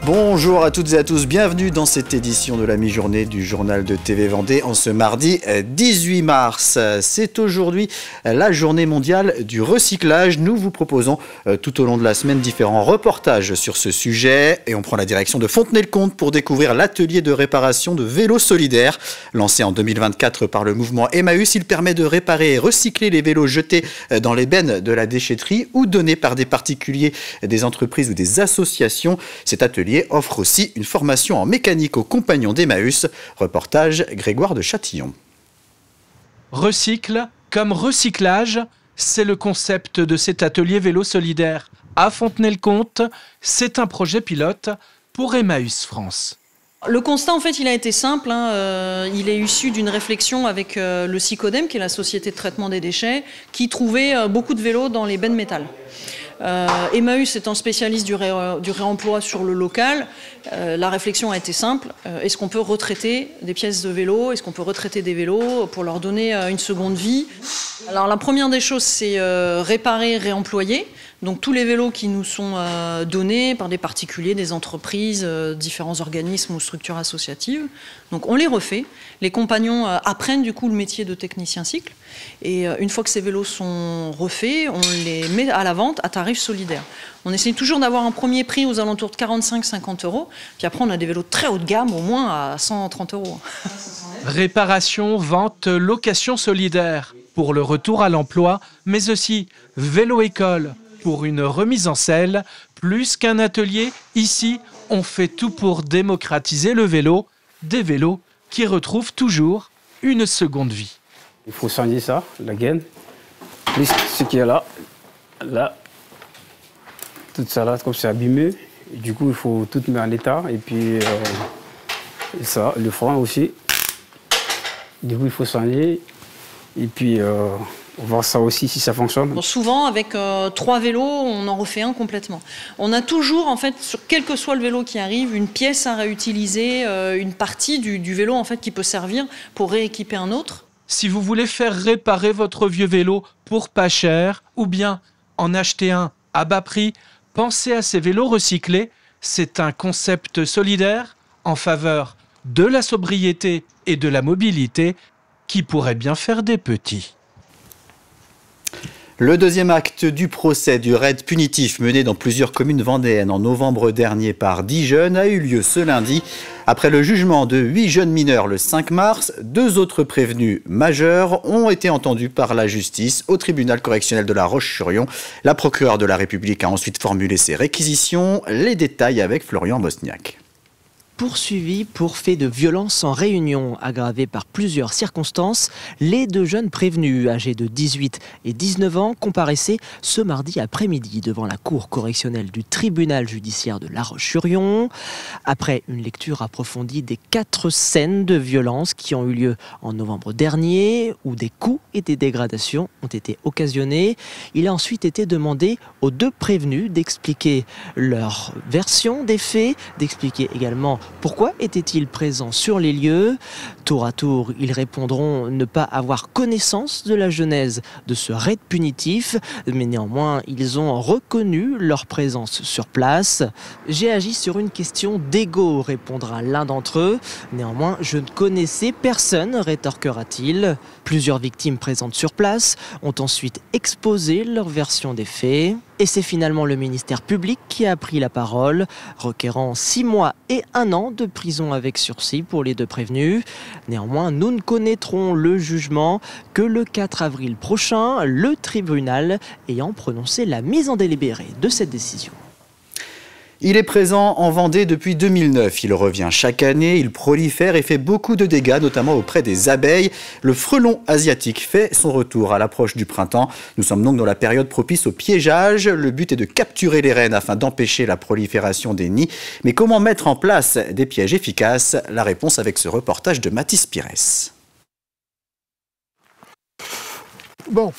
Bonjour à toutes et à tous, bienvenue dans cette édition de la mi-journée du journal de TV Vendée en ce mardi 18 mars. C'est aujourd'hui la journée mondiale du recyclage. Nous vous proposons tout au long de la semaine différents reportages sur ce sujet et on prend la direction de Fontenay-le-Comte pour découvrir l'atelier de réparation de vélos solidaires. Lancé en 2024 par le mouvement Emmaüs, il permet de réparer et recycler les vélos jetés dans les bennes de la déchetterie ou donnés par des particuliers, des entreprises ou des associations. Cet atelier offre aussi une formation en mécanique aux compagnons d'Emmaüs. Reportage Grégoire de Châtillon. Recycle comme recyclage, c'est le concept de cet atelier vélo solidaire à Fontenay-le-Comte. C'est un projet pilote pour Emmaüs France. Le constat, en fait, il a été simple. Il est issu d'une réflexion avec le SICODEM, qui est la Société de traitement des déchets, qui trouvait beaucoup de vélos dans les bennes métal. Emmaüs étant spécialiste du réemploi sur le local, la réflexion a été simple. Est-ce qu'on peut retraiter des pièces de vélo? Est-ce qu'on peut retraiter des vélos pour leur donner une seconde vie? Alors la première des choses, c'est réparer, réemployer. Donc tous les vélos qui nous sont donnés par des particuliers, des entreprises, différents organismes ou structures associatives. Donc on les refait. Les compagnons apprennent du coup le métier de technicien cycle. Et une fois que ces vélos sont refaits, on les met à la vente à tarif solidaire. On essaye toujours d'avoir un premier prix aux alentours de 45-50 euros. Puis après, on a des vélos très haut de gamme, au moins à 130 euros. Réparation, vente, location solidaire pour le retour à l'emploi, mais aussi vélo-école pour une remise en selle. Plus qu'un atelier, ici, on fait tout pour démocratiser le vélo. Des vélos qui retrouvent toujours une seconde vie. Il faut soigner ça, la gaine. Plus ce qui est là, tout ça là, comme c'est abîmé. Et du coup, il faut tout mettre en état. Et puis, ça, le frein aussi. Du coup, il faut soigner. Et puis, on va voir ça aussi si ça fonctionne. Bon, souvent, avec 3 vélos, on en refait un complètement. On a toujours, en fait, sur quel que soit le vélo qui arrive, une pièce à réutiliser, une partie du vélo en fait, qui peut servir pour rééquiper un autre. Si vous voulez faire réparer votre vieux vélo pour pas cher ou bien en acheter un à bas prix, pensez à ces vélos recyclés. C'est un concept solidaire en faveur de la sobriété et de la mobilité qui pourrait bien faire des petits. Le deuxième acte du procès du raid punitif mené dans plusieurs communes vendéennes en novembre dernier par 10 jeunes a eu lieu ce lundi. Après le jugement de 8 jeunes mineurs le 5 mars, 2 autres prévenus majeurs ont été entendus par la justice au tribunal correctionnel de La Roche-sur-Yon. La procureure de la République a ensuite formulé ses réquisitions. Les détails avec Florian Bosniak. Poursuivis pour faits de violence en réunion aggravés par plusieurs circonstances, les 2 jeunes prévenus âgés de 18 et 19 ans comparaissaient ce mardi après-midi devant la cour correctionnelle du tribunal judiciaire de La Roche-sur-Yon. Après une lecture approfondie des 4 scènes de violence qui ont eu lieu en novembre dernier, où des coups et des dégradations ont été occasionnés, il a ensuite été demandé aux 2 prévenus d'expliquer leur version des faits, d'expliquer également pourquoi étaient-ils présents sur les lieux. Tour à tour, ils répondront ne pas avoir connaissance de la genèse de ce raid punitif, mais néanmoins, ils ont reconnu leur présence sur place. J'ai agi sur une question d'ego, répondra l'un d'entre eux. Néanmoins, je ne connaissais personne, rétorquera-t-il. Plusieurs victimes présentes sur place ont ensuite exposé leur version des faits. Et c'est finalement le ministère public qui a pris la parole, requérant 6 mois et 1 an de prison avec sursis pour les 2 prévenus. Néanmoins, nous ne connaîtrons le jugement que le 4 avril prochain, le tribunal ayant prononcé la mise en délibéré de cette décision. Il est présent en Vendée depuis 2009. Il revient chaque année, il prolifère et fait beaucoup de dégâts, notamment auprès des abeilles. Le frelon asiatique fait son retour à l'approche du printemps. Nous sommes donc dans la période propice au piégeage. Le but est de capturer les reines afin d'empêcher la prolifération des nids. Mais comment mettre en place des pièges efficaces? La réponse avec ce reportage de Mathis Pires. Bon,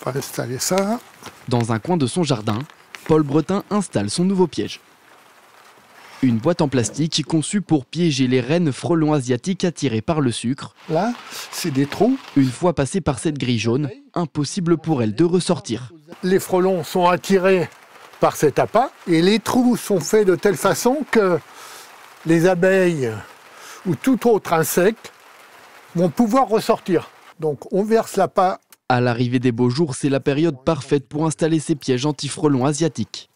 on va installer ça. Dans un coin de son jardin, Paul Bretin installe son nouveau piège. Une boîte en plastique conçue pour piéger les reines frelons asiatiques attirées par le sucre. Là, c'est des trous. Une fois passées par cette grille jaune, impossible pour elles de ressortir. Les frelons sont attirés par cet appât. Et les trous sont faits de telle façon que les abeilles ou tout autre insecte vont pouvoir ressortir. Donc on verse l'appât. À l'arrivée des beaux jours, c'est la période parfaite pour installer ces pièges anti-frelons asiatiques.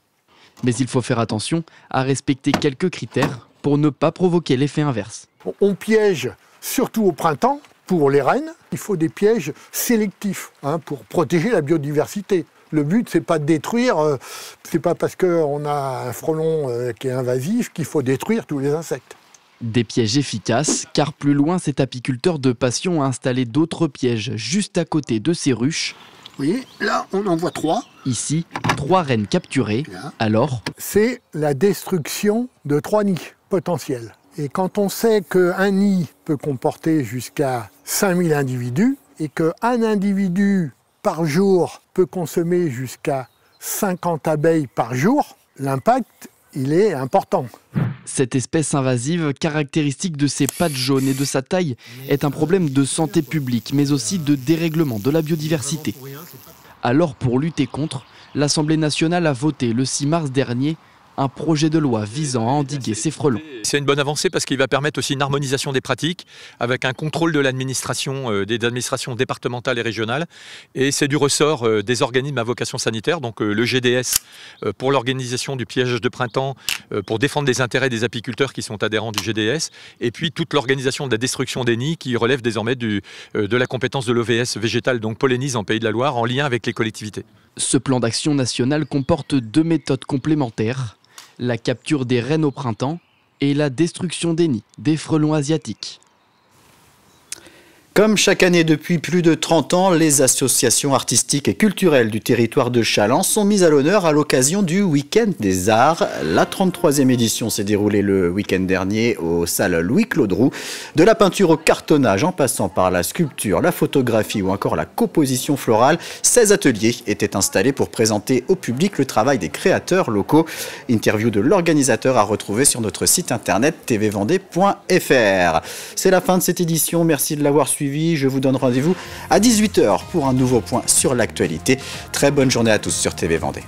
Mais il faut faire attention à respecter quelques critères pour ne pas provoquer l'effet inverse. On piège surtout au printemps pour les reines. Il faut des pièges sélectifs pour protéger la biodiversité. Le but, c'est pas de détruire, c'est pas parce qu'on a un frelon qui est invasif qu'il faut détruire tous les insectes. Des pièges efficaces, car plus loin, cet apiculteur de passion a installé d'autres pièges juste à côté de ces ruches. Vous voyez, là, on en voit 3. Ici, 3 reines capturées. Là. Alors, c'est la destruction de 3 nids potentiels. Et quand on sait qu'un nid peut comporter jusqu'à 5000 individus et qu'un individu par jour peut consommer jusqu'à 50 abeilles par jour, l'impact, il est important. Cette espèce invasive, caractéristique de ses pattes jaunes et de sa taille, est un problème de santé publique, mais aussi de dérèglement de la biodiversité. Alors, pour lutter contre, l'Assemblée nationale a voté le 6 mars dernier un projet de loi visant à endiguer ces frelons. C'est une bonne avancée parce qu'il va permettre aussi une harmonisation des pratiques avec un contrôle de l'administration, des administrations départementales et régionales. Et c'est du ressort des organismes à vocation sanitaire, donc le GDS pour l'organisation du piège de printemps, pour défendre les intérêts des apiculteurs qui sont adhérents du GDS, et puis toute l'organisation de la destruction des nids qui relève désormais de la compétence de l'OVS végétal, donc Pollenise en Pays de la Loire, en lien avec les collectivités. Ce plan d'action national comporte 2 méthodes complémentaires. La capture des reines au printemps et la destruction des nids des frelons asiatiques. Comme chaque année depuis plus de 30 ans, les associations artistiques et culturelles du territoire de Challans sont mises à l'honneur à l'occasion du Week-end des Arts. La 33e édition s'est déroulée le week-end dernier aux salles Louis-Claude Roux. De la peinture au cartonnage en passant par la sculpture, la photographie ou encore la composition florale, 16 ateliers étaient installés pour présenter au public le travail des créateurs locaux. Interview de l'organisateur à retrouver sur notre site internet tvvendée.fr. C'est la fin de cette édition, merci de l'avoir suivi. Je vous donne rendez-vous à 18h pour un nouveau point sur l'actualité. Très bonne journée à tous sur TV Vendée.